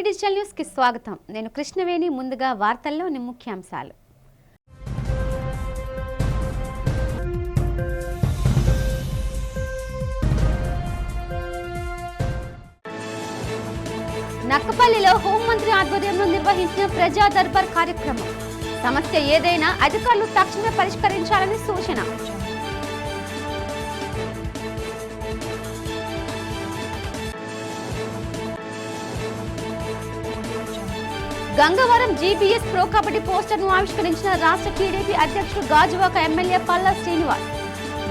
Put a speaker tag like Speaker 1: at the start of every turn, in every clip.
Speaker 1: Digital news కి స్వాగతం. నేను కృష్ణవేణి. ముందుగా వార్తల్లోని ముఖ్యాంశాలు. నక్కపల్లిలో హోంమంత్రి ఆధ్వర్యంలో నిర్వహించిన ప్రజా దర్బార్ కార్యక్రమం. సమస్య ఏదైనా అధికారులు తక్షణమే పరిష్కరించాలని సూచన. Gangavaram GBs pro kabaddi poster ను ఆవిష్కరించిన రాష్ట్ర టీడీపీ అధ్యక్షుడు గాజువాక ఎమ్మెల్యే పల్లా శ్రీనివాస్.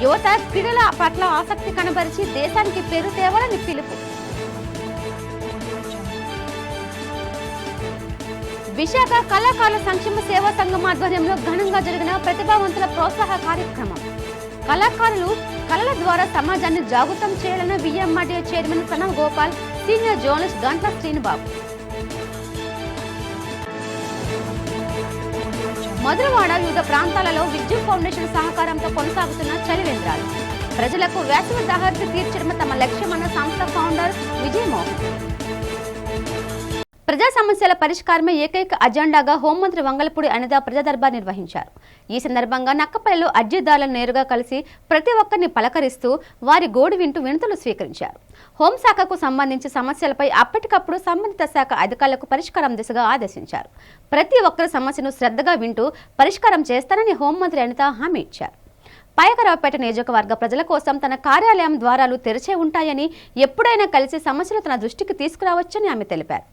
Speaker 1: యువత క్రీడల పట్ల ఆసక్తి కనబరిచి దేశానికి పేరు తేవాలని పిలుపు. విశాఖ కళాకారుల సంక్షేమ సేవా సంఘం ఆధ్వర్యంలో ఘనంగా జరిగిన ప్రతిభావంతుల ప్రోత్సాహ కార్యక్రమం. కళాకారులు కళల ద్వారా సమాజాన్ని జాగృతం చేయాలన్న VMRDA chairman Pranav Gopal, senior journalist Ganta Srinibabu. Madhurawada వివిధ ప్రాంతాలలో విద్యుత్ ఫౌండేషన్ సహకారంతో కొనసాగుతున్న చలివేంద్రాలు. ప్రజలకు వేసవి దాహార్తి తీర్చడం తమ లక్ష్యమన్న సంస్థ ఫౌండర్ విజయమోహన్. ప్రజా సమస్యల పరిష్కారమే ఏకైక అజెండాగా హోంమంత్రి వంగలపూడి అనిత ప్రజా దర్బార్ నిర్వహించారు. ఈ సందర్భంగా నక్కపల్లిలో అర్జీదారులను నేరుగా కలిసి ప్రతి ఒక్కరిని పలకరిస్తూ వారి గోడు వింటూ వినతులు స్వీకరించారు. హోంశాఖకు సంబంధించి సమస్యలపై అప్పటికప్పుడు సంబంధిత శాఖ అధికారులకు పరిష్కారం దిశగా ఆదేశించారు. ప్రతి ఒక్కరి సమస్యను శ్రద్ధగా వింటూ పరిష్కారం చేస్తానని హోంమంత్రి అనిత హామీ ఇచ్చారు. పాయకరావుపేట నియోజకవర్గ ప్రజల కోసం తన కార్యాలయం ద్వారాలు తెరిచే ఉంటాయని, ఎప్పుడైనా కలిసి సమస్యలు తన దృష్టికి తీసుకురావచ్చని ఆమె తెలిపారు.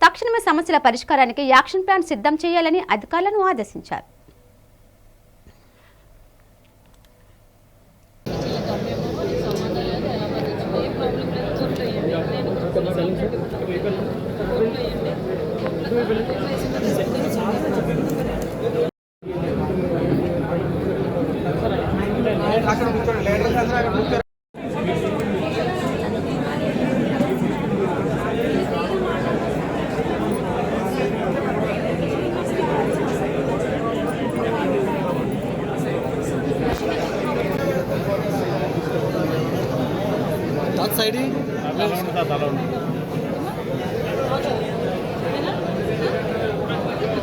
Speaker 1: తక్షణమే సమస్యల పరిష్కారానికి యాక్షన్ ప్లాన్ సిద్ధం చేయాలని అధికారులను ఆదేశించారు.
Speaker 2: సైడ్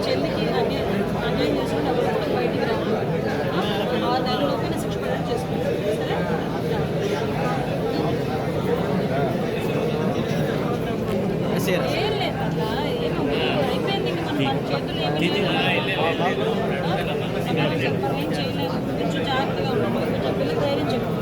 Speaker 2: చెల్లికి అన్యాయం చేసుకుని బయటికి రావాలి. 6 నెలలలోపే శిక్ష పడేట్టు చేసుకుంటాం. సరే ఏం లేదు అట్లా ఏమో అయిపోయింది. మన చేతులు ఏం చేయలేదు. కొంచెం జాగ్రత్తగా ఉన్నాం. కొంచెం పిల్లలు ధైర్యం చెప్పాలి.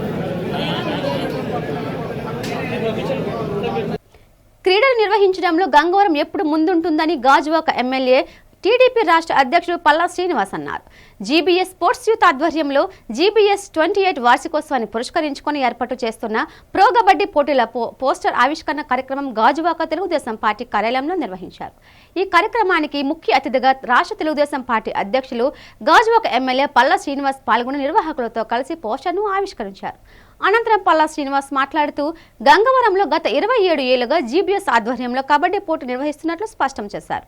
Speaker 1: క్రీడలు నిర్వహించడంలో గంగవరం ఎప్పుడు ముందుంటుందని గాజువాక ఎమ్మెల్యే టీడీపీ రాష్ట్ర అధ్యక్షుడు పల్లా శ్రీనివాస్ అన్నారు. జీబీఎస్ స్పోర్ట్స్ యూత్ ఆధ్వర్యంలో జీబీఎస్ 28 వార్షికోత్సవాన్ని పురస్కరించుకొని ఏర్పాటు చేస్తున్న ప్రో కబడ్డీ పోటీల పోస్టర్ ఆవిష్కరణ కార్యక్రమం గాజువాక తెలుగుదేశం పార్టీ కార్యాలయంలో నిర్వహించారు. ఈ కార్యక్రమానికి ముఖ్య అతిథిగా రాష్ట్ర తెలుగుదేశం పార్టీ అధ్యక్షులు గాజువాక ఎమ్మెల్యే పల్లా శ్రీనివాస్ పాల్గొని నిర్వాహకులతో కలిసి పోస్టర్ను ఆవిష్కరించారు. అనంతరం పల్లా శ్రీనివాస్ మాట్లాడుతూ గంగవరంలో గత 27 ఏళ్లుగా జీబీఎస్ ఆధ్వర్యంలో కబడ్డీ పోటీ నిర్వహిస్తున్నట్లు స్పష్టం చేశారు.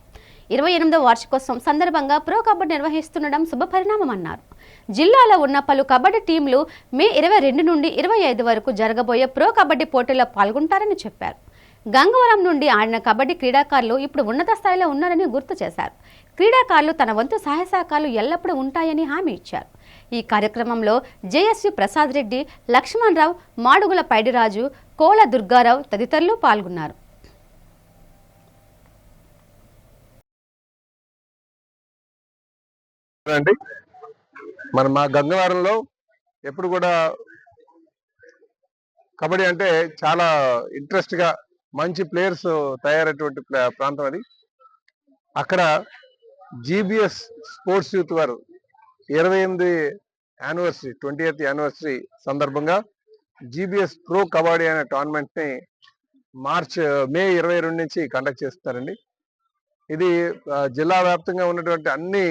Speaker 1: 28వ వార్షికోత్సవం సందర్భంగా ప్రో కబడ్డీ నిర్వహిస్తుండడం శుభపరిణామమన్నారు. జిల్లాలో ఉన్న పలు కబడ్డీ టీంలు మే 22 నుండి 25 వరకు జరగబోయే ప్రో కబడ్డీ పోటీలో పాల్గొంటారని చెప్పారు. గంగవరం నుండి ఆడిన కబడ్డీ క్రీడాకారులు ఇప్పుడు ఉన్నత స్థాయిలో ఉన్నారని గుర్తు చేశారు. క్రీడాకారులు తన వంతు సహాయ సహకారాలు ఎల్లప్పుడూ ఉంటాయని హామీ ఇచ్చారు. ఈ కార్యక్రమంలో జేఎస్వి ప్రసాద్ రెడ్డి, లక్ష్మణ్ రావు, మాడుగుల పైడిరాజు, కోల దుర్గారావు తదితరులు పాల్గొన్నారు.
Speaker 3: మా గంగవరంలో ఎప్పుడు కూడా కబడ్డీ అంటే చాలా ఇంట్రెస్ట్ గా మంచి ప్లేయర్స్ తయారైనటువంటి ప్రాంతం అది. అక్కడ జీబీఎస్ స్పోర్ట్స్ యూత్ వారు 28th యానివర్సరీ సందర్భంగా జీబీఎస్ ప్రో కబడ్డీ అనే టోర్నమెంట్ ని మే 22 నుంచి కండక్ట్ చేస్తారండి. ఇది జిల్లా వ్యాప్తంగా ఉన్నటువంటి అన్ని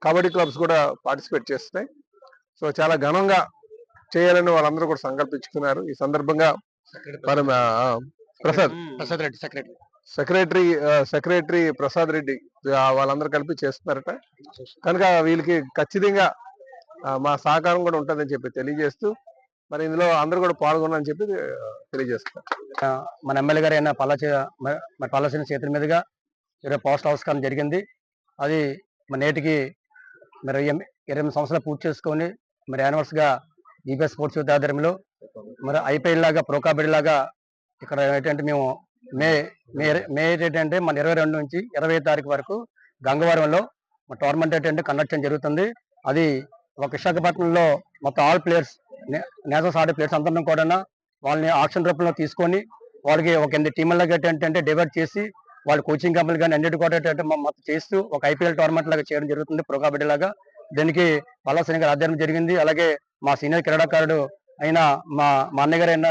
Speaker 3: కబడ్డీ క్లబ్స్ కూడా పార్టిసిపేట్ చేస్తున్నాయి. సో చాలా ఘనంగా చేయాలని వాళ్ళందరూ కూడా సంకల్పించుకున్నారు. ఈ సందర్భంగా సెక్రటరీ ప్రసాద్ రెడ్డి వాళ్ళందరూ కలిపి చేస్తున్నారట. కనుక వీళ్ళకి ఖచ్చితంగా మా సహకారం కూడా ఉంటుందని చెప్పి తెలియజేస్తూ మరి ఇందులో అందరూ కూడా పాల్గొన్నారని చెప్పి తెలియజేస్తారు.
Speaker 4: మన ఎమ్మెల్యే గారు అయిన పల్లా శ్రీనివాస్ చేతుల మీదుగా ఈరోజు పోస్ట్ ఆవిష్కరణ జరిగింది. అది మరి నేటికి మరి 28 సంవత్సరాలు పూర్తి చేసుకొని మరి యానివర్స్గా జీబీఎస్ స్పోర్ట్స్ యూత్ ఆధ్వర్యంలో మరి ఐపీఎల్ లాగా ప్రో కబడ్డీ లాగా ఇక్కడ ఏంటంటే మేము మే ఏంటంటే మన 22 నుంచి 20 తారీఖు వరకు గంగవరంలో టోర్నమెంట్ ఏంటంటే కండక్ట్ చేయడం జరుగుతుంది. అది ఒక విశాఖపట్నంలో మొత్తం ఆల్ ప్లేయర్స్ నేషనల్స్ ఆడే ప్లేయర్స్ అందరం కూడా వాళ్ళని ఆక్షన్ రూపంలో తీసుకొని వాళ్ళకి ఒక 8 టీంలాగా ఏంటంటే డివైడ్ చేసి వాళ్ళ కోచింగ్ కంపెనీలు కానీ అన్నిటి కూడా ఏంటంటే మొత్తం చేస్తూ ఒక ఐపీఎల్ టోర్నమెంట్ లాగా చేయడం జరుగుతుంది ప్రో కబడ్డీ లాగా. దీనికి పల్లాశ్రీ గారు ఆధ్వర్యం జరిగింది. అలాగే మా సీనియర్ క్రీడాకారుడు అయిన మా అన్నయ్య గారు అయిన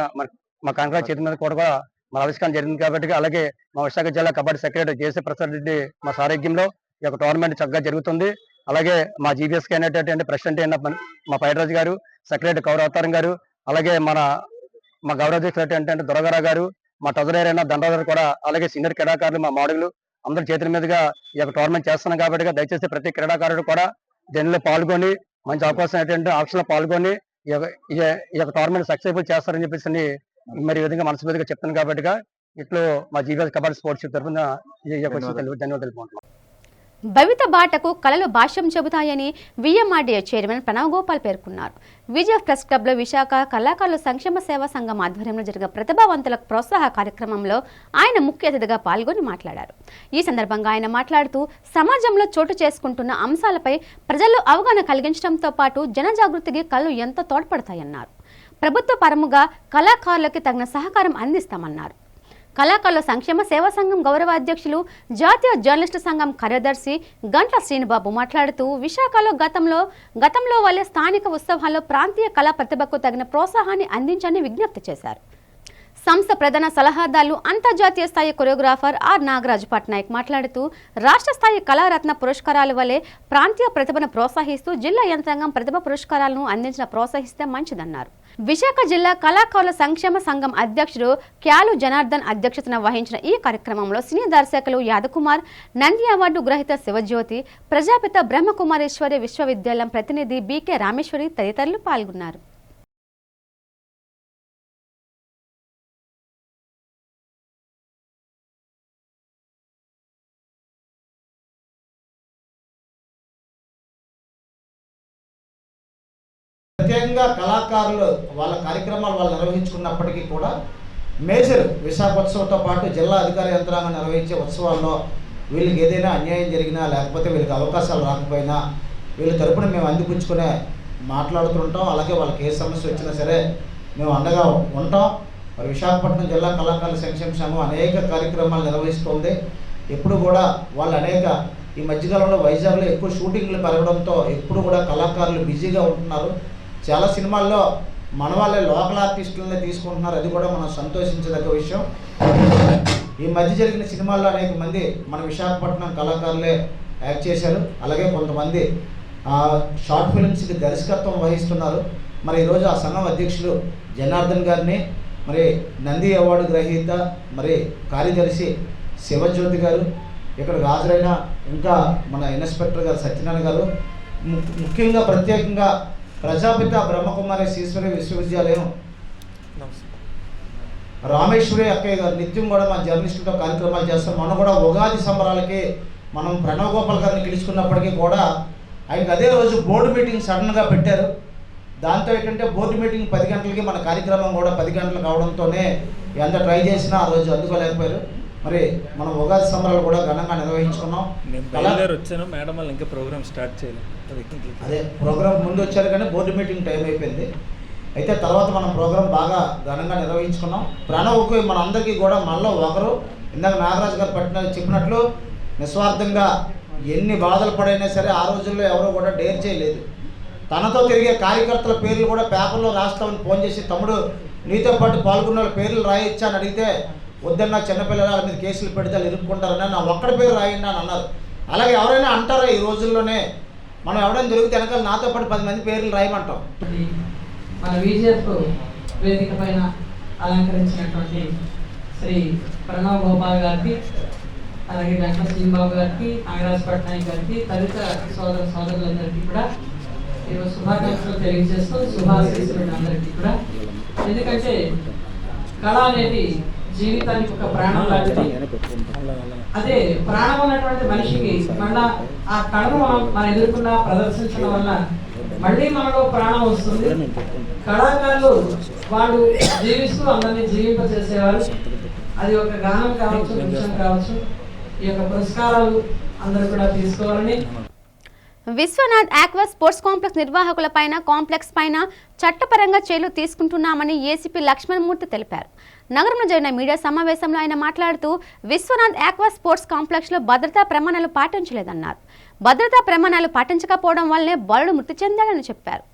Speaker 4: మా కంకరా చేతి మీద కూడా మా ఆవిష్కరణ జరిగింది కాబట్టి, అలాగే మా విశాఖ జిల్లా కబడ్డీ సెక్రటరీ జేసీ ప్రసాద్ రెడ్డి మా సారథ్యంలో ఈ యొక్క టోర్నమెంట్ చక్కగా జరుగుతుంది. అలాగే మా జీబీఎస్ అయినటువంటి ప్రెసిడెంట్ అయిన మా పైడరాజు గారు, సెక్రటరీ కౌరవతారం గారు, అలాగే మా గౌరవ అంటే దొరగారా గారు, మా ట్రెజరర్ అయిన దండరాజు కూడా, అలాగే సీనియర్ క్రీడాకారులు మా మోడలు అందరి చేతుల మీదుగా ఈ యొక్క టోర్నమెంట్ చేస్తున్నాం కాబట్టి దయచేసి ప్రతి క్రీడాకారుడు కూడా దీనిలో పాల్గొని మంచి అవకాశం ఏంటంటే ఆప్షన్ లో పాల్గొని ఈ యొక్క టోర్నమెంట్ సక్సెస్ఫుల్ చేస్తారని చెప్పేసి మరి ఈ విధంగా మనస్ఫూర్తిగా చెప్తాను కాబట్టి ఇట్లో మా జీబీఎస్ కబడ్డీ స్పోర్ట్స్ తరఫున ధన్యవాదాలు తెలుపుకుంటున్నాం.
Speaker 1: భవిత బాటకు కళలు భాష్యం చెబుతాయని విఎంఆర్డీఏ చైర్మన్ ప్రణవ్ గోపాల్ పేర్కొన్నారు. విజయ్ ప్రెస్ క్లబ్లో విశాఖ కళాకారుల సంక్షేమ సేవా సంఘం ఆధ్వర్యంలో జరిగిన ప్రతిభావంతులకు ప్రోత్సాహ కార్యక్రమంలో ఆయన ముఖ్య అతిథిగా పాల్గొని మాట్లాడారు. ఈ సందర్భంగా ఆయన మాట్లాడుతూ సమాజంలో చోటు చేసుకుంటున్న అంశాలపై ప్రజల్లో అవగాహన కలిగించడంతో పాటు జనజాగృతికి కళలు ఎంతో తోడ్పడతాయన్నారు. ప్రభుత్వ పరముగా కళాకారులకి తగిన సహకారం అందిస్తామన్నారు. కళాకారుల సంక్షేమ సేవా సంఘం గౌరవ అధ్యక్షులు, జాతీయ జర్నలిస్టు సంఘం కార్యదర్శి గంట్ల శ్రీనుబాబు మాట్లాడుతూ విశాఖలో గతంలో వల్లే స్థానిక ఉత్సవాల్లో ప్రాంతీయ కళా ప్రతిభకు తగిన ప్రోత్సాహాన్ని అందించని విజ్ఞప్తి చేశారు. సంస్థ ప్రధాన సలహాదారులు అంతర్జాతీయ స్థాయి కొరియోగ్రాఫర్ ఆర్ నాగరాజు పట్నాయక్ మాట్లాడుతూ రాష్ట్ర స్థాయి కళారత్న పురస్కారాల వల్లే ప్రాంతీయ ప్రతిభను ప్రోత్సహిస్తూ జిల్లా యంత్రాంగం ప్రతిభ పురస్కారాలను అందించిన ప్రోత్సహిస్తే మంచిదన్నారు. విశాఖ జిల్లా కళాకారుల సంక్షేమ సంఘం అధ్యక్షుడు క్యాలు జనార్దన్ అధ్యక్షతన వహించిన ఈ కార్యక్రమంలో సినీ దర్శకులు యాదకుమార్, నంది అవార్డు గ్రహీత శివజ్యోతి, ప్రజాపిత బ్రహ్మకుమారేశ్వరి విశ్వవిద్యాలయం ప్రతినిధి బీకే రామేశ్వరి తదితరులు పాల్గొన్నారు.
Speaker 5: ప్రత్యేకంగా కళాకారులు వాళ్ళ కార్యక్రమాలు వాళ్ళు నిర్వహించుకున్నప్పటికీ కూడా మేజర్ విశాఖోత్సవంతో పాటు జిల్లా అధికార యంత్రాంగం నిర్వహించే ఉత్సవాల్లో వీళ్ళకి ఏదైనా అన్యాయం జరిగినా లేకపోతే వీళ్ళకి అవకాశాలు రాకపోయినా వీళ్ళ తరపున మేము అందిపుచ్చుకునే మాట్లాడుతుంటాం. అలాగే వాళ్ళకి ఏ సమస్య వచ్చినా సరే మేము అండగా ఉంటాం. మరి విశాఖపట్నం జిల్లా కళాకారుల సంక్షేమ సంఘం అనేక కార్యక్రమాలు నిర్వహిస్తుంది. ఎప్పుడు కూడా వాళ్ళు ఈ మధ్యకాలంలో వైజాగ్లో ఎక్కువ షూటింగ్లు పెరగడంతో ఎప్పుడు కూడా కళాకారులు బిజీగా ఉంటున్నారు. చాలా సినిమాల్లో మన వాళ్ళే లోకల్ ఆర్టిస్టులనే తీసుకుంటున్నారు. అది కూడా మనం సంతోషించదగ్గ విషయం. ఈ మధ్య జరిగిన సినిమాల్లో అనేక మంది మన విశాఖపట్నం కళాకారులే యాక్ట్ చేశారు. అలాగే కొంతమంది షార్ట్ ఫిల్మ్స్కి దర్శకత్వం వహిస్తున్నారు. మరి ఈరోజు ఆ సంఘం అధ్యక్షులు జనార్దన్ గారిని, మరి నంది అవార్డు గ్రహీత మరి కార్యదర్శి శివజ్యోతి గారు, ఇక్కడికి హాజరైన ఇంకా మన ఇన్స్పెక్టర్ గారు సత్యనారాయణ గారు, ముఖ్యంగా ప్రత్యేకంగా ప్రజాపిత బ్రహ్మకుమారేశ్వరి విశ్వవిద్యాలయం రామేశ్వరి అక్కయ్య గారు నిత్యం కూడా మా జర్నలిస్టులతో కార్యక్రమాలు చేస్తాం. మొన్న కూడా ఉగాది సంబరాలకి మనం ప్రణవ్ గోపాల్ గారిని పిలుచుకున్నప్పటికీ కూడా ఆయనకు అదే రోజు బోర్డు మీటింగ్ సడన్గా పెట్టారు. దాంతో ఏంటంటే బోర్డు మీటింగ్ 10 గంటలకి మన కార్యక్రమం కూడా 10 గంటలకు అవడంతోనే ఎంత ట్రై చేసినా ఆ రోజు అందుకోలేకపోయారు. మరి మనం ఉగాది సంబరాలు కూడా ఘనంగా నిర్వహించుకున్నాం.
Speaker 6: మేడం వాళ్ళు ఇంకా ప్రోగ్రామ్ స్టార్ట్ చేయలేదు.
Speaker 5: అదే ప్రోగ్రామ్ ముందు వచ్చారు కానీ బోర్డు మీటింగ్ టైం అయిపోయింది. అయితే తర్వాత మనం ప్రోగ్రామ్ బాగా ఘనంగా నిర్వహించుకున్నాం. ప్రణవ్కి మన అందరికీ కూడా మనలో ఒకరు, ఇందాక నాగరాజు గారు చెప్పినట్లు నిస్వార్థంగా ఎన్ని బాధలు పడైనా సరే ఆ రోజుల్లో ఎవరో కూడా డేర్ చేయలేదు. తనతో తిరిగే కార్యకర్తల పేర్లు కూడా పేపర్లో రాస్తామని ఫోన్ చేసి, తమ్ముడు నీతో పాటు పాల్గొన్న వాళ్ళ పేర్లు రాయొచ్చా అని అడిగితే, వద్దన్నా చిన్నపిల్లల మీద కేసులు పెడితే ఇరుక్కుంటారని నా ఒక్కడి పేరు రాయండి అని అన్నారు. అలాగే ఎవరైనా అంటారా ఈ రోజుల్లోనే? మనం ఎవరైనా దొరికితే వెనకాల నాతో పాటు 10 మంది పేర్లు రాయమంటాం.
Speaker 2: మన విజయప్ వేదిక పైన అలంకరించినటువంటి శ్రీ ప్రణవ్ గోపాల్ గారికి, అలాగే గంట్ల శ్రీబాబు గారికి, నాగరాజ్ పట్నాయక్ గారికి, తదితర సోదరులందరికీ కూడా ఈరోజు శుభాకాంక్షలు తెలియజేస్తూ శుభాశీస్సులు అందరికీ కూడా. ఎందుకంటే కళ అనేది
Speaker 7: జీవితానికి ఒక ప్రాణం లాంటిది. అదే ప్రాణం ఉన్నటువంటి మనిషికి మళ్ళా ఆ కళను మనం ఎదుర్కొన్న ప్రదర్శించడం వల్ల మళ్ళీ మనలో ప్రాణం వస్తుంది. కళాకారులు వాళ్ళు జీవిస్తూ అందరినీ జీవింపజేసేవారు. అది ఒక గానం కావచ్చు, నృత్యం కావచ్చు. ఈ యొక్క పురస్కారాలు అందరూ కూడా తీసుకోవాలని.
Speaker 1: విశ్వనాథ్ ఆక్వా స్పోర్ట్స్ కాంప్లెక్స్ నిర్వాహకులపైన కాంప్లెక్స్ పైన చట్టపరంగా చర్యలు తీసుకుంటున్నామని ఏసీపీ లక్ష్మణమూర్తి తెలిపారు. నగరంలో జరిగిన మీడియా సమావేశంలో ఆయన మాట్లాడుతూ విశ్వనాథ్ ఆక్వా స్పోర్ట్స్ కాంప్లెక్స్లో భద్రతా ప్రమాణాలు పాటించలేదన్నారు. భద్రతా ప్రమాణాలు పాటించకపోవడం వల్లనే బాలుడు మృతి చెందాడని చెప్పారు.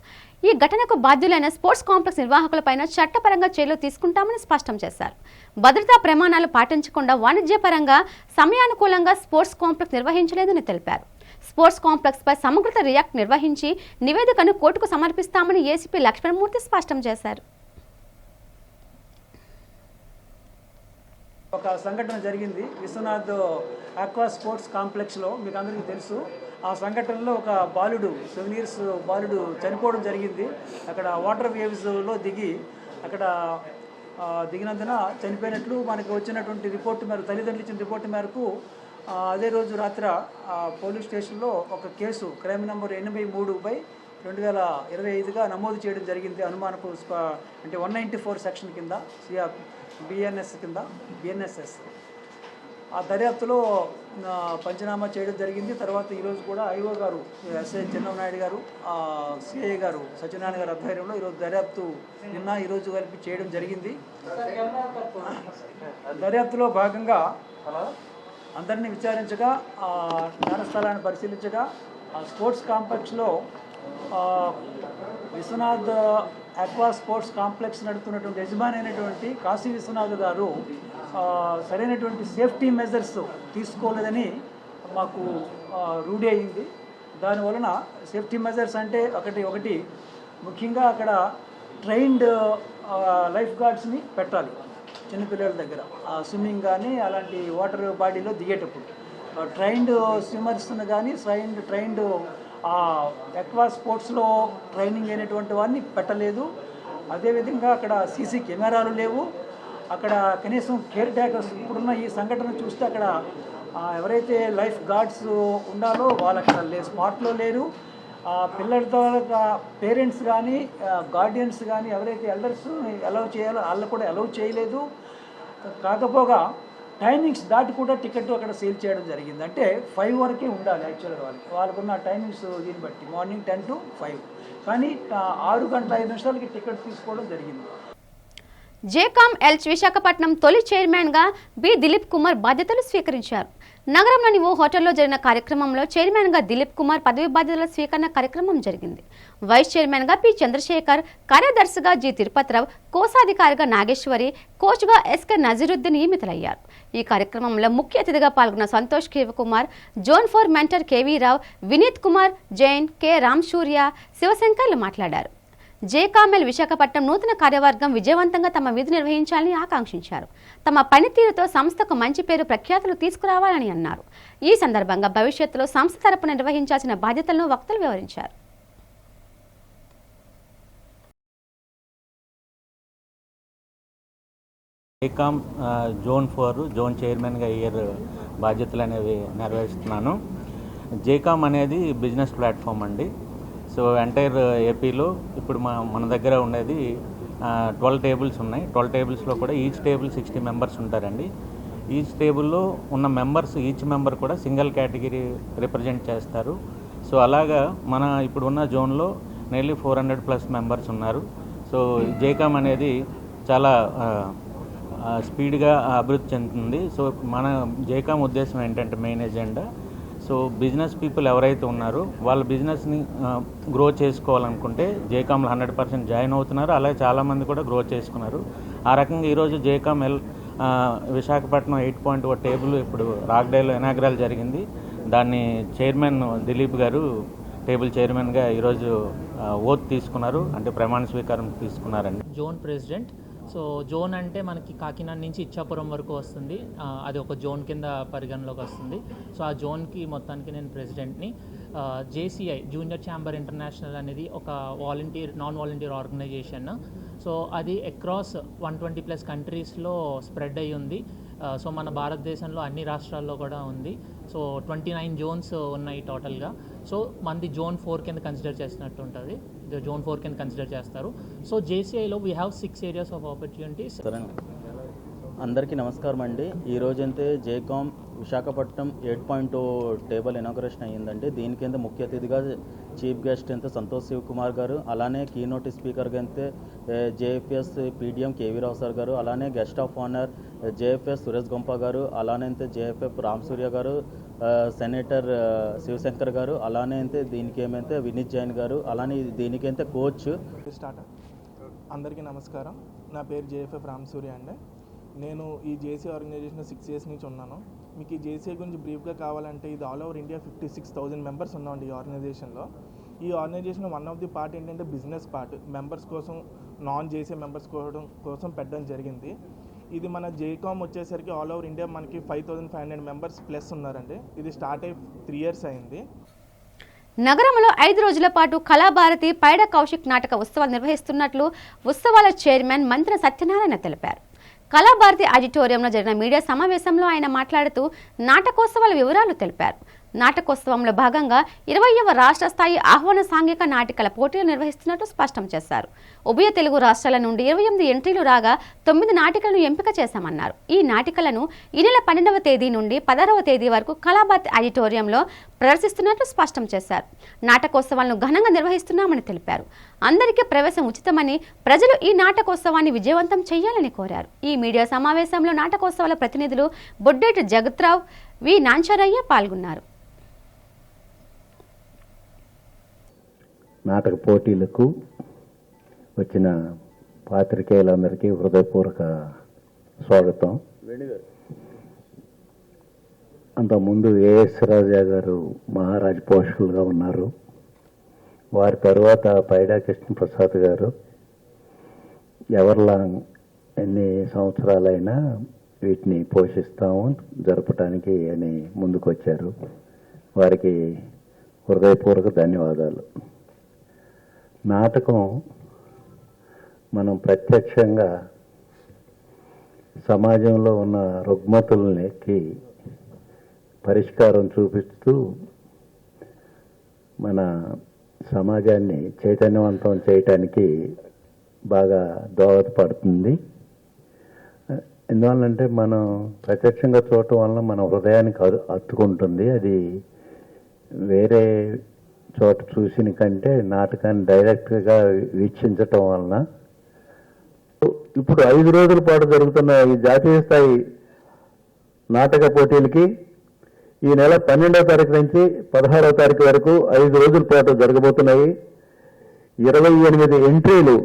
Speaker 1: ఈ ఘటనకు బాధ్యులైన స్పోర్ట్స్ కాంప్లెక్స్ నిర్వాహకులపైన చట్టపరంగా చర్యలు తీసుకుంటామని స్పష్టం చేశారు. భద్రతా ప్రమాణాలు పాటించకుండా వాణిజ్యపరంగా సమయానుకూలంగా స్పోర్ట్స్ కాంప్లెక్స్ నిర్వహించలేదని తెలిపారు. స్పోర్ట్స్ కాంప్లెక్స్ పై సమగ్రత రియాక్ట్ నిర్వహించి నివేదికను కోర్టుకు సమర్పిస్తామని ఏసీపీ లక్ష్మణమూర్తి స్పష్టం చేశారు.
Speaker 8: ఒక సంఘటన జరిగింది విశ్వనాథ్ ఆక్వా స్పోర్ట్స్ కాంప్లెక్స్లో, మీకు అందరికీ తెలుసు. ఆ సంఘటనలో ఒక బాలుడు 7 years బాలుడు చనిపోవడం జరిగింది. అక్కడ వాటర్ వేవ్స్లో అక్కడ దిగినందున చనిపోయినట్లు మనకు వచ్చినటువంటి రిపోర్టు మేరకు, తల్లిదండ్రులు ఇచ్చిన రిపోర్టు మేరకు అదే రోజు రాత్రి పోలీస్ స్టేషన్లో ఒక కేసు క్రైమ్ నెంబర్ 83/2025గా నమోదు చేయడం జరిగింది. అనుమానపు అంటే 194 సెక్షన్ కింద బిఎన్ఎస్ఎస్ ఆ దర్యాప్తులో పంచనామా చేయడం జరిగింది. తర్వాత ఈరోజు కూడా ఐఓ గారు ఎస్ఐ చిన్ననాయుడు గారు, సిఐ గారు సత్యనారాయణ గారు ఆధ్వర్యంలో ఈరోజు దర్యాప్తు ఈరోజు కలిపి చేయడం జరిగింది. దర్యాప్తులో భాగంగా అందరినీ విచారించగా, స్థలాన్ని పరిశీలించగా స్పోర్ట్స్ కాంప్లెక్స్లో విశ్వనాథ్ ఆక్వా స్పోర్ట్స్ కాంప్లెక్స్ నడుపుతున్నటువంటి యజమాని అయినటువంటి కాశీ విశ్వనాథ్ గారు సరైనటువంటి సేఫ్టీ మెజర్స్ తీసుకోలేదని మాకు రూఢి అయింది. దానివలన సేఫ్టీ మెజర్స్ అంటే ఒకటి ముఖ్యంగా అక్కడ ట్రైన్డ్ లైఫ్ గార్డ్స్ని పెట్టాలి చిన్నపిల్లల దగ్గర, స్విమ్మింగ్ కానీ అలాంటి వాటర్ బాడీలో దిగేటప్పుడు. ట్రైన్డ్ స్విమ్మర్స్ని కానీ ట్రైన్డ్ ఆక్వా స్పోర్ట్స్లో ట్రైనింగ్ అయినటువంటి వారిని పెట్టలేదు. అదేవిధంగా అక్కడ సీసీ కెమెరాలు లేవు. అక్కడ కనీసం కేర్ టేకర్స్, ఇప్పుడున్న ఈ సంఘటన చూస్తే అక్కడ ఎవరైతే లైఫ్ గార్డ్స్ ఉండాలో వాళ్ళు అక్కడ స్పాట్లో లేరు. పిల్లలతో పేరెంట్స్ కానీ గార్డియన్స్ కానీ ఎవరైతే ఎల్డర్స్ అలౌ చేయాలో వాళ్ళు కూడా అలౌ చేయలేదు. కాకపోగా టైమింగ్స్ దాటి కూడా టికెట్ అక్కడ సేల్ చేయడం జరిగింది. అంటే 5 వరకే ఉండాలి యాక్చువల్గా వాళ్ళకున్న టైమింగ్స్ దీన్ని బట్టి మార్నింగ్ 10 to 5, కానీ 6:05 టికెట్ తీసుకోవడం జరిగింది.
Speaker 1: జేకామ్ ఎల్చ్ విశాఖపట్నం తొలి చైర్మన్గా బి దిలీప్ కుమార్ బాధ్యతలు స్వీకరించారు. నగరంలోని ఓ హోటల్లో జరిగిన కార్యక్రమంలో చైర్మన్గా దిలీప్ కుమార్ పదవి బాధ్యతల స్వీకరణ కార్యక్రమం జరిగింది. వైస్ చైర్మన్గా పి చంద్రశేఖర్, కార్యదర్శిగా జి తిరుపతిరావు, కోశాధికారిగా నాగేశ్వరి, కోచ్గా ఎస్కే నజీరుద్దీన్ నియమితులయ్యారు. ఈ కార్యక్రమంలో ముఖ్య అతిథిగా పాల్గొన్న Santosh Kumar, zone 4 mentor KV Rao, Vineeth Kumar, Jain, K Ram Surya, శివశంకర్లు మాట్లాడారు. జేకామెల్ విశాఖపట్నం నూతన కార్యవర్గం విజయవంతంగా తమ విధి నిర్వహించాలని ఆకాంక్షించారు. తమ పనితీరుతో సంస్థకు మంచి పేరు ప్రఖ్యాతులు తీసుకురావాలని అన్నారు. ఈ సందర్భంగా భవిష్యత్తులో సంస్థ తరపున నిర్వహించాల్సిన బాధ్యతలను వక్తలు వివరించారు.
Speaker 9: జేకామ్ జోన్ 4 జోన్ చైర్మన్గా ఇయర్ బాధ్యతలు అనేవి నెరవేరుస్తున్నాను. జేకామ్ అనేది బిజినెస్ ప్లాట్ఫామ్ అండి. సో ఎంటైర్ ఏపీలో ఇప్పుడు మన దగ్గర ఉండేది 12 టేబుల్స్ ఉన్నాయి. 12 టేబుల్స్లో కూడా ఈచ్ టేబుల్ 60 మెంబర్స్ ఉంటారండి. ఈచ్ టేబుల్లో ఉన్న మెంబర్స్ ఈచ్ మెంబర్ కూడా సింగిల్ కేటగిరీ రిప్రజెంట్ చేస్తారు. సో అలాగా మన ఇప్పుడు ఉన్న జోన్లో నియర్లీ 400+ మెంబర్స్ ఉన్నారు. సో జేకామ్ అనేది చాలా స్పీడ్గా అభివృద్ధి చెందుతుంది. సో మన జేకామ్ ఉద్దేశం ఏంటంటే main agenda, so business people ఎవరైతే ఉన్నారో వాళ్ళ బిజినెస్ని గ్రో చేసుకోవాలనుకుంటే జేకామ్లో 100% జాయిన్ అవుతున్నారు. అలాగే చాలామంది కూడా గ్రో చేసుకున్నారు. ఆ రకంగా ఈరోజు జేకామ్ విశాఖపట్నం 8.1 టేబుల్ ఇప్పుడు రాక్డేలో ఇనాగ్రల్ జరిగింది. దాన్ని చైర్మన్ దిలీప్ గారు టేబుల్ చైర్మన్గా ఈరోజు ఓత్ తీసుకున్నారు, అంటే ప్రమాణ స్వీకారం తీసుకున్నారండి.
Speaker 10: Zone president. సో జోన్ అంటే మనకి కాకినాడ నుంచి ఇచ్చాపురం వరకు వస్తుంది. అది ఒక జోన్ కింద పరిగణలోకి వస్తుంది. సో ఆ జోన్కి మొత్తానికి నేను ప్రెసిడెంట్ని. జేసీఐ జూనియర్ ఛాంబర్ ఇంటర్నేషనల్ అనేది ఒక నాన్ వాలంటీర్ ఆర్గనైజేషన్. సో అది అక్రాస్ 120+ కంట్రీస్లో స్ప్రెడ్ అయ్యి ఉంది. సో మన భారతదేశంలో అన్ని రాష్ట్రాల్లో కూడా ఉంది. సో 29 జోన్స్ ఉన్నాయి టోటల్గా. సో మనది జోన్ 4 కింద కన్సిడర్ చేసినట్టు ఉంటుంది. జోన్ 4 కింద కన్సిడర్ చేస్తారు. సో జేసీఐలో we have 6 areas of opportunities.
Speaker 11: అందరికీ నమస్కారం అండి. ఈరోజైతే జేకామ్ విశాఖపట్నం 8.0 టేబుల్ ఇనాగరేషన్ అయ్యిందండి. దీని కింద ముఖ్య అతిథిగా చీఫ్ గెస్ట్ అయితే సంతోష్ శివకుమార్ గారు, అలానే కీనోట్ స్పీకర్గా అయితే జేఎఫ్ఎస్ పీడిఎం కేవీ రావు సార్ గారు, అలానే guest of honour JFS Suresh Gompa గారు, అలానే అయితే జేఎఫ్ఎఫ్ రామ్ సూర్య గారు, సెనేటర్ శివశంకర్ గారు, అలానే అయితే దీనికి ఏమైతే వినీత్ జైన్ గారు, అలానే దీనికైతే కోచ్.
Speaker 12: అందరికీ నమస్కారం. నా పేరు జేఎఫ్ఎఫ్ రామ్ సూర్య అండి. నేను ఈ జేసీ ఆర్గనైజేషన్ 6 years నుంచి ఉన్నాను. మీకు ఈ జేసీ గురించి బ్రీఫ్గా కావాలంటే ఇది ఆల్ ఓవర్ ఇండియా 56,000 మెంబర్స్ ఉన్నామండి ఈ ఆర్గనైజేషన్లో. ఈ organisation one of the part ఏంటంటే బిజినెస్ పార్ట్, మెంబర్స్ కోసం నాన్ జేసీ మెంబర్స్ కోసం పెట్టడం జరిగింది. ఇది మన జేకామ్ వచ్చేసరికి ఆల్ ఓవర్ ఇండియా మనకి 5,500 మెంబర్స్ ప్లస్ ఉన్నారండి. ఇది స్టార్ట్ అయ్యి 3 years అయింది.
Speaker 1: నగరంలో 5 రోజుల పాటు కళాభారతి పైడ కౌశిక్ నాటక ఉత్సవాలు నిర్వహిస్తున్నట్లు ఉత్సవాల చైర్మన్ మంత్రి సత్యనారాయణ తెలిపారు. కళాభారతి ఆడిటోరియంలో జరిగిన మీడియా సమావేశంలో ఆయన మాట్లాడుతూ నాటకోత్సవాల వివరాలు తెలిపారు. నాటకోత్సవంలో భాగంగా 20వ రాష్ట్ర స్థాయి ఆహ్వాన సాంఘిక నాటికల పోటీలు నిర్వహిస్తున్నట్టు స్పష్టం చేశారు. ఉభయ తెలుగు రాష్ట్రాల నుండి 28 ఎంట్రీలు రాగా 9 నాటికలను ఎంపిక చేశామన్నారు. ఈ నాటికలను ఈ నెల 12వ తేదీ నుండి 16వ తేదీ వరకు కళాభారతి ఆడిటోరియంలో ప్రదర్శిస్తున్నట్లు స్పష్టం చేశారు. నాటకోత్సవాలను ఘనంగా నిర్వహిస్తున్నామని తెలిపారు. అందరికీ ప్రవేశం ఉచితమని, ప్రజలు ఈ నాటకోత్సవాన్ని విజయవంతం చేయాలని కోరారు. ఈ మీడియా సమావేశంలో నాటకోత్సవాల ప్రతినిధులు బొడ్డేటి జగత్రావు, వి నాంచారయ్య పాల్గొన్నారు.
Speaker 13: నాటక పోటీలకు వచ్చిన పాత్రికేయులందరికీ హృదయపూర్వక స్వాగతం. అంతకుముందు ఏఎస్ రాజా గారు మహారాజ్ పోషకులుగా ఉన్నారు. వారి తరువాత పైడా కృష్ణప్రసాద్ గారు ఎవరిలా ఎన్ని సంవత్సరాలైనా వీటిని పోషిస్తాము జరపటానికి అని ముందుకు వచ్చారు. వారికి హృదయపూర్వక ధన్యవాదాలు. నాటకం మనం ప్రత్యక్షంగా సమాజంలో ఉన్న రుగ్మతులకి పరిష్కారం చూపిస్తూ మన సమాజాన్ని చైతన్యవంతం చేయటానికి బాగా దోహదపడుతుంది. ఎందువల్లంటే మనం ప్రత్యక్షంగా చూడటం వలన మన హృదయానికి హత్తుకుంటుంది. అది వేరే చోట చూసిన కంటే నాటకాన్ని డైరెక్ట్గా వీక్షించటం వలన. ఇప్పుడు 5 రోజుల పాటు జరుగుతున్న ఈ జాతీయ స్థాయి నాటక పోటీలకి ఈ నెల 12వ తారీఖు నుంచి 16వ తారీఖు వరకు 5 రోజుల పాటు జరగబోతున్నాయి. 28 ఎంట్రీలు,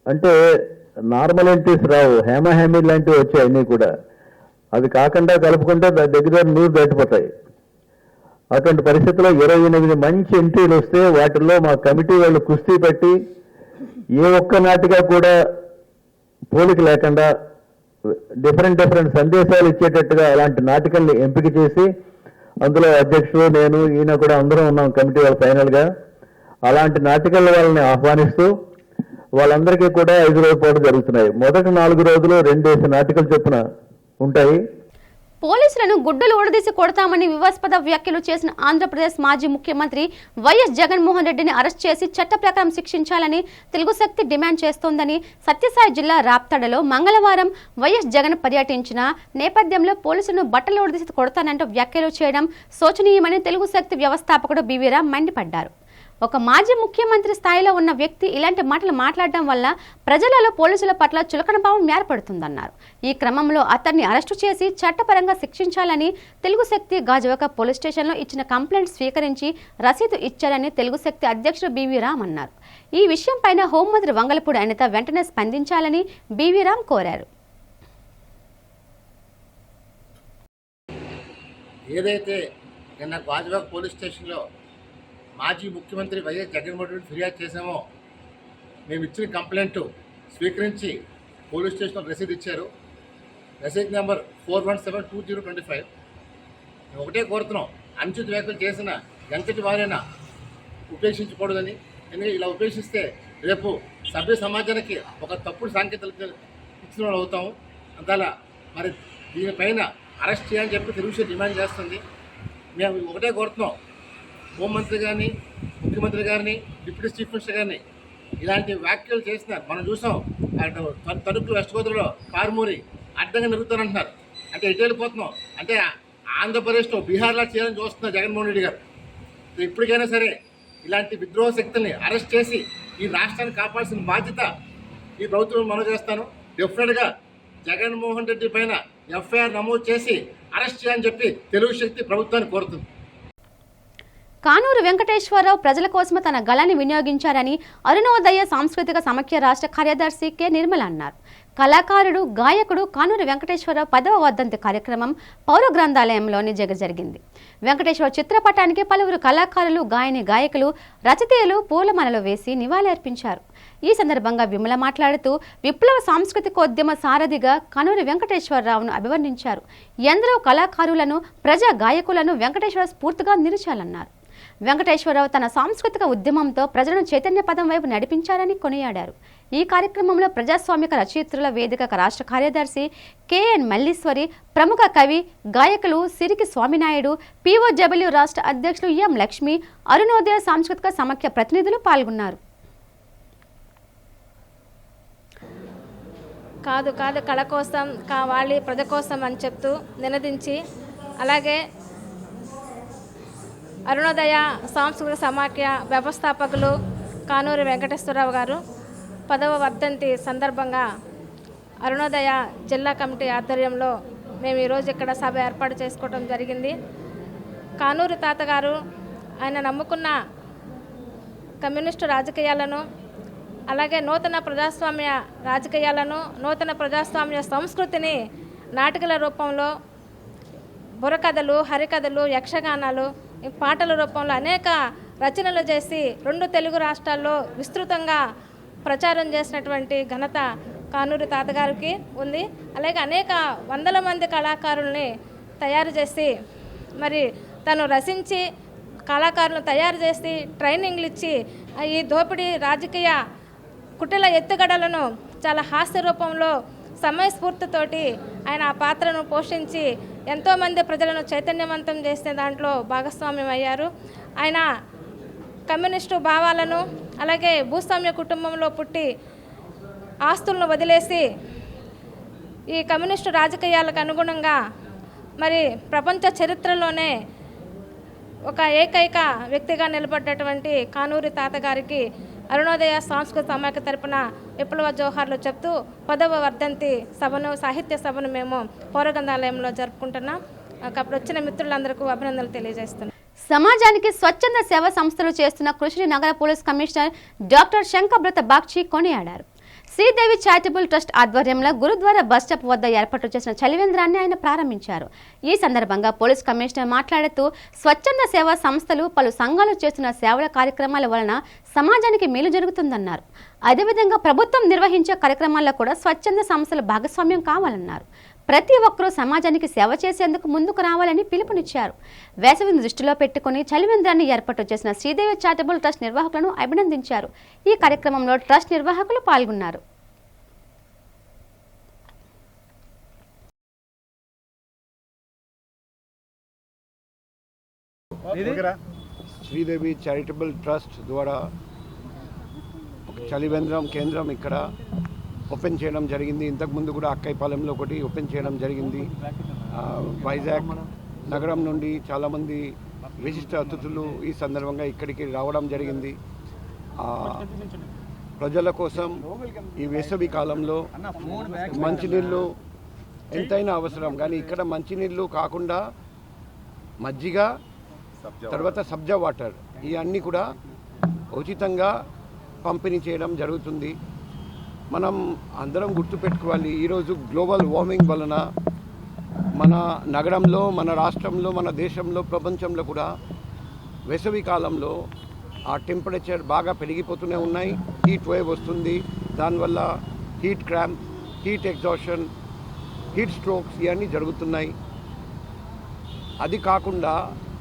Speaker 13: అంటే నార్మల్ ఎంట్రీస్ రావు, హేమీ లాంటివి వచ్చాయి అన్నీ కూడా. అవి కాకుండా కలుపుకుంటే దగ్గర 100 దాటిపోతాయి. అటువంటి పరిస్థితుల్లో 28 మంచి ఎంట్రీలు వస్తే వాటిల్లో మా కమిటీ వాళ్ళు కుస్తీ పెట్టి ఏ ఒక్క నాటిగా కూడా పోలిక లేకుండా డిఫరెంట్ సందేశాలు ఇచ్చేటట్టుగా అలాంటి నాటికల్ని ఎంపిక చేసి, అందులో అధ్యక్షుడు, నేను, ఈయన కూడా అందరం ఉన్నాం కమిటీ వాళ్ళు ఫైనల్గా. అలాంటి నాటికల వాళ్ళని ఆహ్వానిస్తూ వాళ్ళందరికీ కూడా 5 రోజుల పాటు జరుగుతున్నాయి. మొదటి 4 రోజులు 2 నాటికలు చొప్పున ఉంటాయి.
Speaker 1: పోలీసులను గుడ్డలు ఊడదీసి కొడతామని వివాదాస్పద వ్యాఖ్యలు చేసిన ఆంధ్రప్రదేశ్ మాజీ ముఖ్యమంత్రి వైఎస్ జగన్మోహన్ రెడ్డిని అరెస్ట్ చేసి చట్ట ప్రకారం శిక్షించాలని తెలుగు శక్తి డిమాండ్ చేస్తోందని సత్యసాయి జిల్లా రాప్తాడలో మంగళవారం వైఎస్ జగన్ పర్యటించిన నేపథ్యంలో పోలీసులను బట్టలు ఊడదీసి కొడతానంటూ వ్యాఖ్యలు చేయడం శోచనీయమని తెలుగు శక్తి వ్యవస్థాపకుడు బివి రామ్ మండిపడ్డారు. ఒక మాజీ ముఖ్యమంత్రి స్థాయిలో ఉన్న వ్యక్తి ఇలాంటి మాటలు మాట్లాడడం వల్ల ప్రజలలో పోలీసుల పట్ల చులకన భావం ఏర్పడుతుందన్నారు. ఈ క్రమంలో అతన్ని అరెస్టు చేసి చట్టపరంగా శిక్షించాలని తెలుగు శక్తి గాజువాక పోలీస్ స్టేషన్లో ఇచ్చిన కంప్లైంట్ స్వీకరించి రసీదు ఇచ్చారని తెలుగు శక్తి అధ్యక్షుడు బివి రామ్ అన్నారు. ఈ విషయంపైన హోంమంత్రి వంగలపూడి అనిత వెంటనే స్పందించాలని బివి రామ్ కోరారు.
Speaker 14: ఏదైతే నిన్న గాజువాక పోలీస్ స్టేషన్లో మాజీ ముఖ్యమంత్రి వైఎస్ జగన్మోహన్ రెడ్డి ఫిర్యాదు చేశామో, మేము ఇచ్చిన కంప్లైంట్ స్వీకరించి పోలీస్ స్టేషన్లో రసీదు ఇచ్చారు. రసీదు నెంబర్ 4172/2025. మేము ఒకటే కోరుతున్నాం, అనుచిత వ్యాఖ్యలు చేసిన ఎంతటి వారైనా ఉపేక్షించకూడదని. ఎందుకంటే ఇలా ఉపేక్షిస్తే రేపు సభ్య సమాజానికి ఒక తప్పుడు సాంకేతికలు ఇచ్చిన వాళ్ళు అవుతాము. అందువల్ల మరి దీనిపైన అరెస్ట్ చేయాలని చెప్పి తెలుగుదేశం డిమాండ్ చేస్తుంది. మేము ఒకటే కోరుతున్నాం, హోంమంత్రి గారిని, ముఖ్యమంత్రి గారిని, డిప్యూటీ చీఫ్ మినిస్టర్ గారిని ఇలాంటి వ్యాఖ్యలు చేస్తున్నారు. మనం చూసాం తణుకు వెస్ట్ గోదావరిలో కారుమూరి అడ్డంగా నిరుగుతారంటున్నారు. అంటే ఎటు వెళ్ళిపోతున్నాం అంటే ఆంధ్రప్రదేశ్లో బీహార్లా చేయాలని చూస్తున్నారు జగన్మోహన్ రెడ్డి గారు. ఇప్పటికైనా సరే ఇలాంటి విద్రోహ శక్తుల్ని అరెస్ట్ చేసి ఈ రాష్ట్రాన్ని కాపాడాల్సిన బాధ్యత ఈ ప్రభుత్వం మనం చేస్తాను. డెఫినెట్గా జగన్మోహన్ రెడ్డి పైన ఎఫ్ఐఆర్ నమోదు చేసి అరెస్ట్ చేయాలని చెప్పి తెలుగు శక్తి ప్రభుత్వాన్ని కోరుతుంది.
Speaker 1: కానూరు వెంకటేశ్వరరావు ప్రజల కోసమే తన గళాన్ని వినియోగించారని అరుణోదయ సాంస్కృతిక సమాఖ్య రాష్ట్ర కార్యదర్శి కె నిర్మల అన్నారు. కళాకారుడు, గాయకుడు కానూరు వెంకటేశ్వరరావు 10వ వర్ధంతి కార్యక్రమం పౌర గ్రంథాలయంలోని జరిగింది. వెంకటేశ్వర చిత్రపటానికి పలువురు కళాకారులు, గాయకులు, రచయితలు పూలమాలలు వేసి నివాళులర్పించారు. ఈ సందర్భంగా విమల మాట్లాడుతూ విప్లవ సాంస్కృతికోద్యమ సారథిగా కానూరు వెంకటేశ్వరరావును అభివర్ణించారు. ఎందరో కళాకారులను, ప్రజా గాయకులను వెంకటేశ్వర స్ఫూర్తిగా నిలిచాలన్నారు. వెంకటేశ్వరరావు తన సాంస్కృతిక ఉద్యమంతో ప్రజలను చైతన్య పదం వైపు నడిపించారని కొనియాడారు. ఈ కార్యక్రమంలో ప్రజాస్వామిక రచయిత్రుల వేదిక రాష్ట్ర కార్యదర్శి కెఎన్ మల్లీశ్వరి, ప్రముఖ కవి, గాయకులు సిరికి స్వామినాయుడు, POW రాష్ట్ర అధ్యక్షులు ఎం లక్ష్మి, అరుణోదయ సాంస్కృతిక సమాఖ్య ప్రతినిధులు పాల్గొన్నారు.
Speaker 15: కాదు కళ కోసం కావాలి ప్రజ కోసం అని చెప్తూ నినదించి, అలాగే అరుణోదయ సాంస్కృతిక సమాఖ్య వ్యవస్థాపకులు కానూరు వెంకటేశ్వరరావు గారు 10వ వర్ధంతి సందర్భంగా అరుణోదయ జిల్లా కమిటీ ఆధ్వర్యంలో మేము ఈరోజు ఇక్కడ సభ ఏర్పాటు చేసుకోవడం జరిగింది. కానూరు తాతగారు ఆయన నమ్ముకున్న కమ్యూనిస్టు రాజకీయాలను, అలాగే నూతన ప్రజాస్వామ్య రాజకీయాలను, నూతన ప్రజాస్వామ్య సంస్కృతిని నాటకాల రూపంలో, బుర్రకథలు, హరికథలు, యక్షగానాలు, పాటల రూపంలో అనేక రచనలు చేసి 2 తెలుగు రాష్ట్రాల్లో విస్తృతంగా ప్రచారం చేసినటువంటి ఘనత కానూరు తాతగారికి ఉంది. అలాగే అనేక వందల మంది కళాకారుల్ని తయారు చేసి, మరి తను రచించి కళాకారులను తయారు చేసి ట్రైనింగ్లు ఇచ్చి ఈ దోపిడీ రాజకీయ కుటిల ఎత్తుగడలను చాలా హాస్య రూపంలో సమయస్ఫూర్తితోటి ఆయన ఆ పాత్రను పోషించి ఎంతోమంది ప్రజలను చైతన్యవంతం చేసే దాంట్లో భాగస్వామ్యం అయ్యారు. ఆయన కమ్యూనిస్టు భావాలను, అలాగే భూస్వామ్య కుటుంబంలో పుట్టి ఆస్తులను వదిలేసి ఈ కమ్యూనిస్టు రాజకీయాలకు అనుగుణంగా మరి ప్రపంచ చరిత్రలోనే ఒక ఏకైక వ్యక్తిగా నిలబడ్డటువంటి కానూరి తాతగారికి అరుణోదయ సాంస్కృతిక సమాఖ్య తరపున విప్లవ జోహార్లు చెప్తూ 10వ వర్ధంతి సభను, సాహిత్య సభను మేము పౌరగ్రంథాలయంలో జరుపుకుంటున్నాం. అప్పుడు వచ్చిన మిత్రులందరికీ అభినందనలు తెలియజేస్తున్నాం.
Speaker 1: సమాజానికి స్వచ్ఛంద సేవా సంస్థలు చేస్తున్న కృషిని నగర police commissioner doctor Shankhabrata Bagchi కొనియాడారు. శ్రీదేవి చారిటబుల్ ట్రస్ట్ ఆధ్వర్యంలో గురుద్వారా బస్టాప్ వద్ద ఏర్పాటు చేసిన చలివేంద్రాన్ని ఆయన ప్రారంభించారు. ఈ సందర్భంగా పోలీస్ కమిషనర్ మాట్లాడుతూ స్వచ్ఛంద సేవా సంస్థలు, పలు సంఘాలు చేస్తున్న సేవల కార్యక్రమాల వలన సమాజానికి మేలు జరుగుతుందన్నారు. అదేవిధంగా ప్రభుత్వం నిర్వహించే కార్యక్రమాల్లో కూడా స్వచ్ఛంద సంస్థలు భాగస్వామ్యం కావాలన్నారు. ప్రతి ఒక్కరూ సమాజానికి సేవ చేసేందుకు ముందుకు రావాలని పిలుపునిచ్చారు. వేసవిని దృష్టిలో పెట్టుకుని చలివేంద్రాన్ని ఏర్పాటు చేసిన శ్రీదేవి చారిటబుల్ ట్రస్ట్ నిర్వాహకులను అభినందించారు. ఈ కార్యక్రమంలో ట్రస్ట్ నిర్వాహకులు పాల్గొన్నారు.
Speaker 16: శ్రీదేవి చారిటబుల్ ట్రస్ట్ ద్వారా ఒక చలివేంద్రం కేంద్రం ఇక్కడ ఓపెన్ చేయడం జరిగింది. ఇంతకుముందు కూడా అక్కైపాలెంలో ఒకటి ఓపెన్ చేయడం జరిగింది. వైజాగ్ నగరం నుండి చాలామంది విశిష్ట అతిథులు ఈ సందర్భంగా ఇక్కడికి రావడం జరిగింది. ప్రజల కోసం ఈ వేసవి కాలంలో మంచినీళ్ళు ఎంతైనా అవసరం, కానీ ఇక్కడ మంచినీళ్ళు కాకుండా మజ్జిగ, తర్వాత సబ్జా వాటర్ ఇవన్నీ కూడా ఉచితంగా పంపిణీ చేయడం జరుగుతుంది. మనం అందరం గుర్తుపెట్టుకోవాలి, ఈరోజు గ్లోబల్ వార్మింగ్ వలన మన నగరంలో, మన రాష్ట్రంలో, మన దేశంలో, ప్రపంచంలో కూడా వేసవి కాలంలో ఆ టెంపరేచర్ బాగా పెరిగిపోతూనే ఉన్నాయి. హీట్ వేవ్ వస్తుంది, దానివల్ల heat cramp, heat exhaustion, heat strokes ఇవన్నీ జరుగుతున్నాయి. అది కాకుండా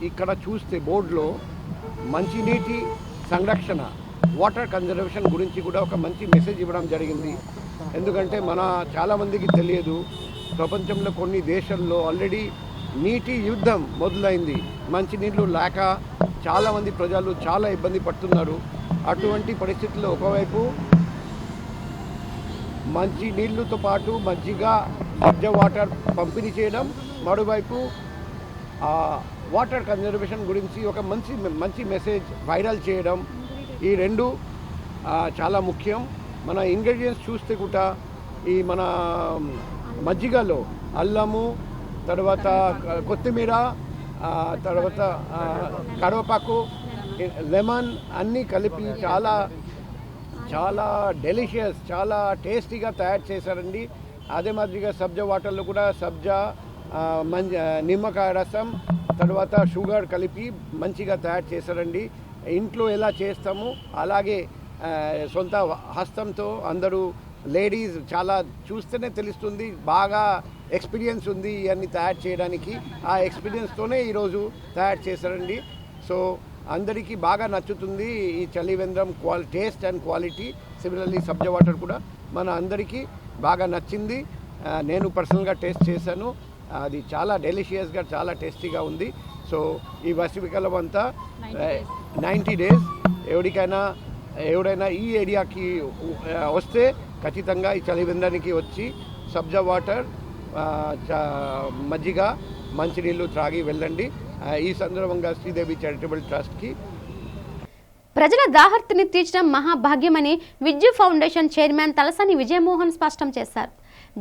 Speaker 16: ఇక్కడ చూస్తే బోర్డులో మంచినీటి సంరక్షణ, వాటర్ కన్జర్వేషన్ గురించి కూడా ఒక మంచి మెసేజ్ ఇవ్వడం జరిగింది. ఎందుకంటే చాలామందికి తెలియదు, ప్రపంచంలో కొన్ని దేశాల్లో ఆల్రెడీ నీటి యుద్ధం మొదలైంది. మంచినీళ్ళు లేక చాలామంది ప్రజలు చాలా ఇబ్బంది పడుతున్నారు. అటువంటి పరిస్థితుల్లో ఒకవైపు మంచి నీళ్ళతో పాటు మజ్జిగ, సబ్జ వాటర్ పంపిణీ చేయడం, మరోవైపు వాటర్ కన్జర్వేషన్ గురించి ఒక మంచి మెసేజ్ వైరల్ చేయడం, ఈ రెండు చాలా ముఖ్యం. మన ఇంగ్రీడియంట్స్ చూస్తే కూడా ఈ మన మజ్జిగలో అల్లము, తర్వాత కొత్తిమీర, తర్వాత కరివేపాకు, లెమన్ అన్నీ కలిపి చాలా చాలా డెలిషియస్, చాలా టేస్టీగా తయారు చేశారండి. అదే మాదిరిగా సబ్జా వాటర్లో కూడా సబ్జా, నిమ్మకాయ రసం, తర్వాత షుగర్ కలిపి మంచిగా తయారు చేశారండి. ఇంట్లో ఎలా చేస్తామో అలాగే సొంత హస్తంతో అందరూ లేడీస్ చాలా చూస్తేనే తెలుస్తుంది, బాగా ఎక్స్పీరియన్స్ ఉంది ఇవన్నీ తయారు చేయడానికి. ఆ ఎక్స్పీరియన్స్తోనే ఈరోజు తయారు చేశారండి. సో అందరికీ బాగా నచ్చుతుంది ఈ చలివేంద్రం టేస్ట్ అండ్ క్వాలిటీ. సిమిలర్లీ సబ్జా వాటర్ కూడా మన అందరికీ బాగా నచ్చింది. నేను పర్సనల్గా టేస్ట్ చేశాను, అది చాలా డెలిషియస్గా, చాలా టేస్టీగా ఉంది. సో ఈ వేసవికాలం అంతా 90 days ఎవడైనా ఈ ఏరియాకి వస్తే ఖచ్చితంగా ఈ చలివేంద్రానికి వచ్చి సబ్జా వాటర్, మజ్జిగ, మంచినీళ్ళు త్రాగి వెళ్ళండి. ఈ సందర్భంగా శ్రీదేవి చారిటబుల్ ట్రస్ట్కి
Speaker 1: ప్రజల దాహర్తిని తీర్చడం మహాభాగ్యమని విద్యు ఫౌండేషన్ చైర్మన్ తలసాని విజయమోహన్ స్పష్టం చేశారు.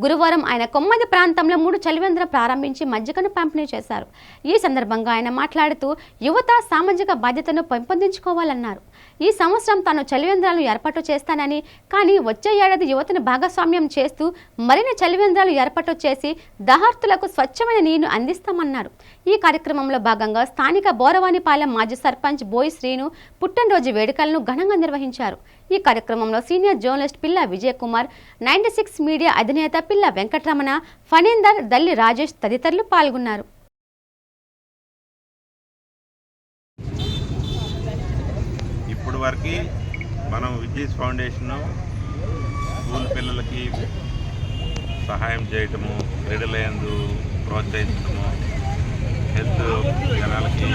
Speaker 1: గురువారం ఆయన కొమ్మది ప్రాంతంలో 3 చలివేంద్రం ప్రారంభించి మజ్జిగను పంపిణీ చేశారు. ఈ సందర్భంగా ఆయన మాట్లాడుతూ యువత సామాజిక బాధ్యతను పెంపొందించుకోవాలన్నారు. ఈ సంవత్సరం తాను చలివేంద్రాలను ఏర్పాటు చేస్తానని, కానీ వచ్చే ఏడాది యువతను భాగస్వామ్యం చేస్తూ మరిన్ని చలివేంద్రాలు ఏర్పాటు చేసి దాహార్తులకు స్వచ్ఛమైన నీరును అందిస్తామన్నారు. ఈ కార్యక్రమంలో భాగంగా స్థానిక బోరవానిపాలెం మాజీ సర్పంచ్ బోయి శ్రీను పుట్టినరోజు వేడుకలను ఘనంగా నిర్వహించారు. ఈ కార్యక్రమంలో సీనియర్ జర్నలిస్ట్ పిల్ల విజయ్ కుమార్, 96 మీడియా అధినేత పిల్ల వెంకటరమణ, ఫణీందర్, దల్లి రాజేష్ తదితరులు పాల్గొన్నారు.
Speaker 17: ఇప్పుడు వరకు మనం విద్యూస్ ఫౌండేషన్ స్కూల్ పిల్లలకి సహాయం చేయటము, క్రీడలందు ప్రోత్సహించడము, హెల్త్ జనాలకి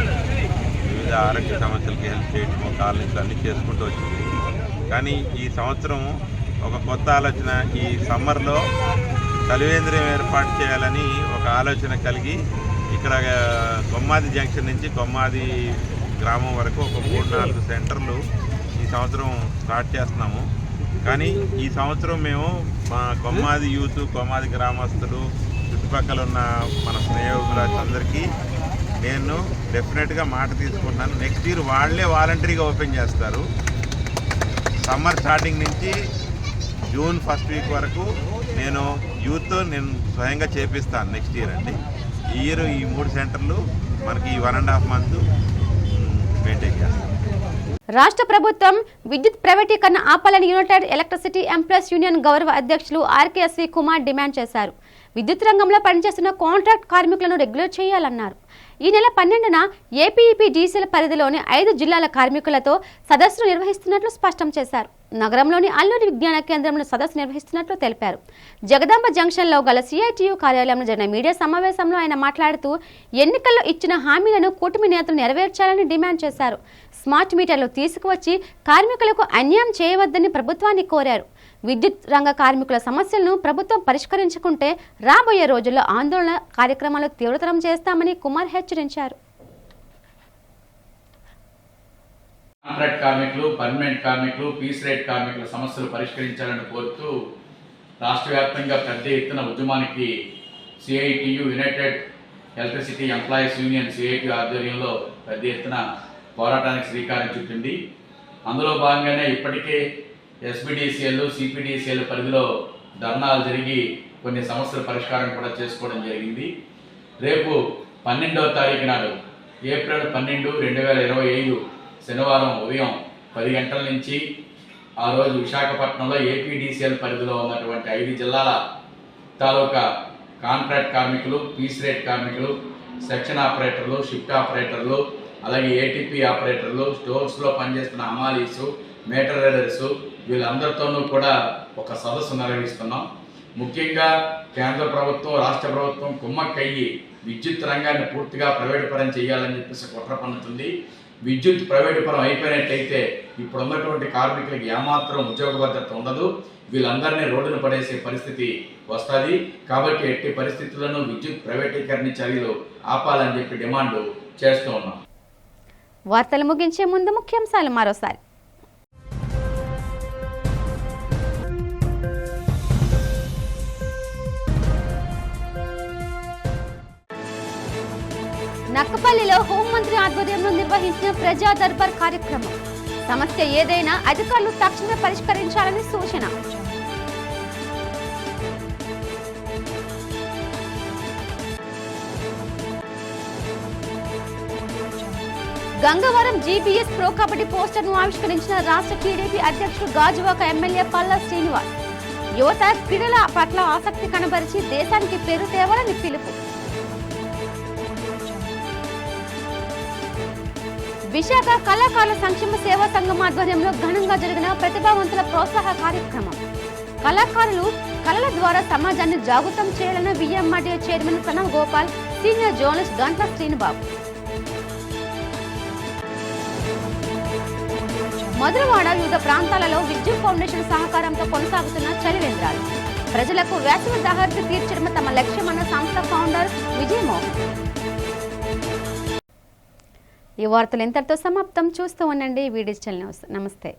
Speaker 17: వివిధ ఆరోగ్య సమస్యలకి హెల్ప్ చేయటము, కాలనీస్ అన్నీ చేసుకుంటూ వచ్చింది. కానీ ఈ సంవత్సరం ఒక కొత్త ఆలోచన, ఈ సమ్మర్లో చలివేంద్రం ఏర్పాటు చేయాలని ఒక ఆలోచన కలిగి ఇక్కడ కొమ్మాది జంక్షన్ నుంచి కొమ్మాది గ్రామం వరకు ఒక 3-4 సెంటర్లు ఈ సంవత్సరం స్టార్ట్ చేస్తున్నాము. కానీ ఈ సంవత్సరం మేము మా కొమ్మాది యూత్, కొమ్మాది గ్రామస్తులు, చుట్టుపక్కల ఉన్న మన స్నేహితులందరికీ నేను డెఫినెట్గా మాట తీసుకుంటున్నాను. నెక్స్ట్ ఇయర్ వాళ్ళే వాలంటరీగా ఓపెన్ చేస్తారు. సమ్మర్ స్టార్టింగ్ నుంచి జూన్ 1st వీక్ వరకు నేను యూత్తో స్వయంగా చేపిస్తాను నెక్స్ట్ ఇయర్ అండి. ఈ ఇయర్ ఈ 3 సెంటర్లు మనకి 1.5 month మెయింటైన్ చేస్తాం.
Speaker 1: రాష్ట్ర ప్రభుత్వం విద్యుత్ ప్రైవేటీకరణ ఆపాలని యునైటెడ్ ఎలక్ట్రిసిటీ ఎంప్లాయీస్ యూనియన్ గౌరవ అధ్యక్షులు ఆర్కేఎస్వి కుమార్ డిమాండ్ చేశారు. విద్యుత్ రంగంలో పనిచేస్తున్న కాంట్రాక్ట్ కార్మికులను రెగ్యులేట్ చేయాలన్నారు. ఈ నెల 12న ఏపీఈపీడీసీల పరిధిలోని 5 జిల్లాల కార్మికులతో సదస్సును నిర్వహిస్తున్నట్లు స్పష్టం చేశారు. నగరంలోని అల్లూరి విజ్ఞాన కేంద్రంలో సదస్సు నిర్వహిస్తున్నట్లు తెలిపారు. జగదాంబ జంక్షన్లో గల సిఐటియు కార్యాలయంలో జరిగిన మీడియా సమావేశంలో ఆయన మాట్లాడుతూ ఎన్నికల్లో ఇచ్చిన హామీలను కూటమి నేతలు నెరవేర్చాలని డిమాండ్ చేశారు. స్మార్ట్ మీటర్లు తీసుకువచ్చి కార్మికులకు అన్యాయం చేయవద్దని ప్రభుత్వాన్ని కోరారు. విద్యుత్ రంగ కార్మికుల సమస్యలను ప్రభుత్వం పరిష్కరించుకుంటే రాబోయే రోజుల్లో ఆందోళన కార్యక్రమాలు తీవ్రతరం చేస్తామని కుమార్ హెచ్చరించారు.
Speaker 18: కాంట్రాక్ట్ కార్మికులు, పర్మనెంట్ కార్మికులు, పీస్ రేట్ కార్మికుల సమస్యలు పరిష్కరించాలని కోరుతూ రాష్ట్ర వ్యాప్తంగా పెద్ద ఎత్తున ఉద్యమానికి CITU United electricity employees union CITU ఆధ్వర్యంలో పెద్ద ఎత్తున పోరాటానికి శ్రీకారం చుట్టింది. అందులో భాగంగానే ఇప్పటికే ఎస్బిడిసిఎల్, సిపిడిసిఎల్ పరిధిలో ధర్నాలు జరిగి కొన్ని సమస్యల పరిష్కారం కూడా చేసుకోవడం జరిగింది. రేపు 12వ తారీఖు నాడు ఏప్రిల్ 12, 2025 శనివారం ఉదయం 10 గంటల నుంచి ఆ రోజు విశాఖపట్నంలో ఏపీడీసీఎల్ పరిధిలో ఉన్నటువంటి 5 జిల్లాల తాలూకా కాంట్రాక్ట్ కార్మికులు, పీస్ రేట్ కార్మికులు, సెక్షన్ ఆపరేటర్లు, షిఫ్ట్ ఆపరేటర్లు, అలాగే ఏటీపీ ఆపరేటర్లు, స్టోర్స్లో పనిచేస్తున్న అమాలీసు, మీటర్ రీడర్సు వీళ్ళందరితోనూ కూడా ఒక సదస్సు నిర్వహిస్తున్నాం. ముఖ్యంగా కేంద్ర ప్రభుత్వం, రాష్ట్ర ప్రభుత్వం కుమ్మక్కయ్యి విద్యుత్ రంగాన్ని పూర్తిగా ప్రైవేటు పరం చేయాలని చెప్పేసి కుట్ర పన్నుతుంది. విద్యుత్ ప్రైవేటు పరం అయిపోయినట్టయితే ఇప్పుడు ఉన్నటువంటి కార్మికులకు ఏమాత్రం ఉద్యోగ భద్రత ఉండదు. వీళ్ళందరినీ రోడ్డును పడేసే పరిస్థితి వస్తుంది. కాబట్టి ఎట్టి పరిస్థితుల్లోనూ విద్యుత్ ప్రైవేటీకరణ చర్యలు ఆపాలని చెప్పి డిమాండ్ చేస్తూ ఉన్నాం.
Speaker 1: వార్తలు ముగించే ముందు ముఖ్యాంశాలు మరోసారి. నక్కపల్లిలో హోంమంత్రి ఆధ్వర్యంలో నిర్వహించిన ప్రజా దర్బార్ కార్యక్రమం. సమస్య ఏదైనా అధికారులు తక్షణమే పరిష్కరించాలని సూచన. గంగవరం జీబీఎస్ ప్రో కబడ్డీ పోస్టర్ను ఆవిష్కరించిన రాష్ట్ర టీడీపీ అధ్యక్షుడు గాజువాక ఎమ్మెల్యే పల్లా శ్రీనివాస్. యువత క్రీడల పట్ల ఆసక్తి కనబరిచి దేశానికి పేరు తేవాలని పిలుపు. విశాఖ కళాకారుల సంక్షేమ సేవా సంఘం ఆధ్వర్యంలో ఘనంగా జరిగిన ప్రతిభావంతుల ప్రోత్సాహ కార్యక్రమం. కళాకారులు కళల ద్వారా సమాజాన్ని జాగృతం చేయాలని VMRDA chairman Pranav Gopal, senior journalist Gantla Srinibabu. Madhurawada వివిధ ప్రాంతాలలో విద్యుత్ ఫౌండేషన్ సహకారంతో కొనసాగుతున్న చలివేంద్రాలు. ప్రజలకు వేసవి దాహార్తి తీర్చడం తమ లక్ష్యమన్న సంస్థ ఫౌండర్ విజయమోహన్. ఈ వార్తలు ఇంతటితో సమాప్తం. చూస్తూ ఉండండి వీడియో ఛానల్. నమస్తే.